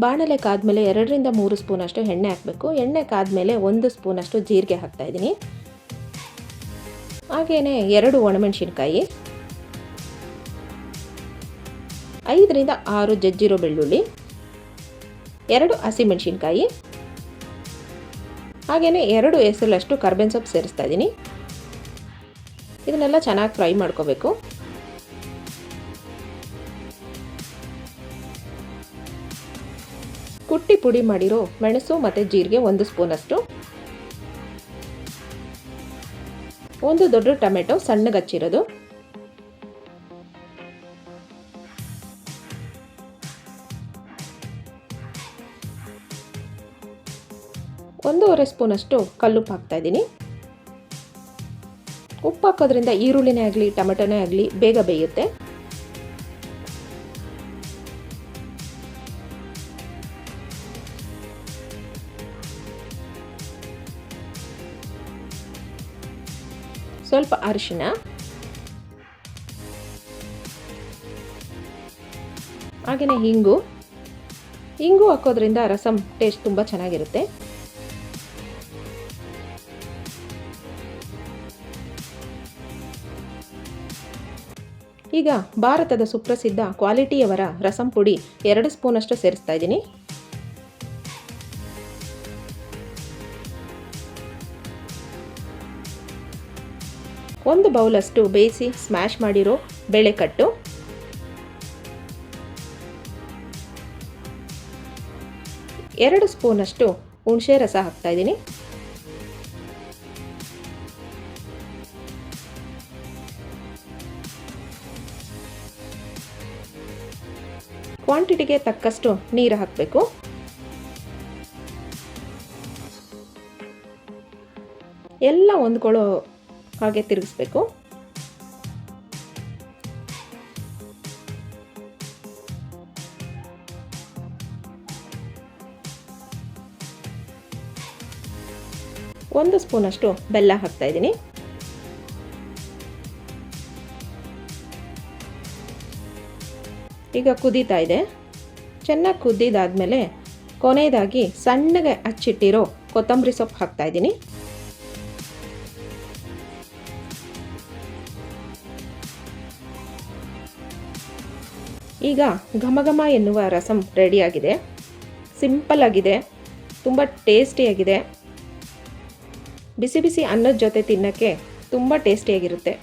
ಬಾಣಲೆ ಕಾದ್ಮೇಲೆ 2ರಿಂದ 3 ಸ್ಪೂನಷ್ಟು ಎಣ್ಣೆ ಹಾಕಬೇಕು. ಎಣ್ಣೆ ಕಾದ್ಮೇಲೆ 1 ಸ್ಪೂನಷ್ಟು ಜೀರಿಗೆ ಹಾಕ್ತಾಯಿದ್ದೀನಿ. ಹಾಗೆಯೇ 2 ಒಣಮೆಣಸಿನ್ಕಾಯಿ, 5ರಿಂದ 6 ಜಜ್ಜಿರೋ ಬೆಳ್ಳುಳ್ಳಿ, 2 ಹಸಿಮೆಣಸಿನ್ಕಾಯಿ, ಹಾಗೆಯೇ 2 ಎಸಳಷ್ಟು ಕರ್ಬೇವಿನ ಸೊಪ್ಪು ಸೇರಿಸ್ತಾ ಇದ್ದೀನಿ. ಇದನ್ನೆಲ್ಲ ಚೆನ್ನಾಗಿ ಫ್ರೈ ಮಾಡ್ಕೋಬೇಕು. ಕುಟ್ಟಿ ಪುಡಿ ಮಾಡಿರೋ ಮೆಣಸು ಮತ್ತು ಜೀರಿಗೆ 1 ಸ್ಪೂನಷ್ಟು, 1 ದೊಡ್ಡ ಟೊಮೆಟೊ ಸಣ್ಣಗೆ ಹಚ್ಚಿರೋದು, ಒಂದೂವರೆ ಸ್ಪೂನಷ್ಟು ಕಲ್ಲುಪ್ಪು ಹಾಕ್ತಾಯಿದ್ದೀನಿ. ಉಪ್ಪು ಹಾಕೋದ್ರಿಂದ ಈರುಳ್ಳಿನೇ ಆಗಲಿ ಟೊಮೆಟೊನೇ ಆಗಲಿ ಬೇಗ ಬೇಯುತ್ತೆ. ಸ್ವಲ್ಪ ಅರಿಶಿನ, ಹಾಗೆಯೇ ಹಿಂಗು ಹಾಕೋದ್ರಿಂದ ರಸಂ ಟೇಸ್ಟ್ ತುಂಬ ಚೆನ್ನಾಗಿರುತ್ತೆ. ಈಗ ಭಾರತದ ಸುಪ್ರಸಿದ್ಧ ಕ್ವಾಲಿಟಿಯವರ ರಸಂ ಪುಡಿ 2 ಸ್ಪೂನಷ್ಟು ಸೇರಿಸ್ತಾ ಇದ್ದೀನಿ. ಒಂದು ಬೌಲಷ್ಟು ಬೇಯಿಸಿ ಸ್ಮ್ಯಾಶ್ ಮಾಡಿರೋ ಬೇಳೆಕಟ್ಟು, 2 ಸ್ಪೂನಷ್ಟು ಹುಣಸೆ ರಸ ಹಾಕ್ತಾ ಇದ್ದೀನಿ. ಕ್ವಾಂಟಿಟಿಗೆ ತಕ್ಕಷ್ಟು ನೀರು ಹಾಕಬೇಕು. ಎಲ್ಲ ಹೊಂದ್ಕೊಳ್ಳೋ ಹಾಗೆ ತಿರುಗಿಸ್ಬೇಕು. ಒಂದು ಸ್ಪೂನಷ್ಟು ಬೆಲ್ಲ ಹಾಕ್ತಾ ಇದ್ದೀನಿ. ಈಗ ಕುದೀತಾ ಇದೆ. ಚೆನ್ನಾಗಿ ಕುದ್ದಿದ್ದಾದಮೇಲೆ ಕೊನೆಯದಾಗಿ ಸಣ್ಣಗೆ ಹಚ್ಚಿಟ್ಟಿರೋ ಕೊತ್ತಂಬರಿ ಸೊಪ್ಪು ಹಾಕ್ತಾ ಇದ್ದೀನಿ. ಈಗ ಘಮ ಘಮ ಎನ್ನುವ ರಸಂ ರೆಡಿಯಾಗಿದೆ. ಸಿಂಪಲ್ ಆಗಿದೆ, ತುಂಬ ಟೇಸ್ಟಿಯಾಗಿದೆ. ಬಿಸಿ ಬಿಸಿ ಅನ್ನದ ಜೊತೆ ತಿನ್ನೋಕ್ಕೆ ತುಂಬ ಟೇಸ್ಟಿಯಾಗಿರುತ್ತೆ.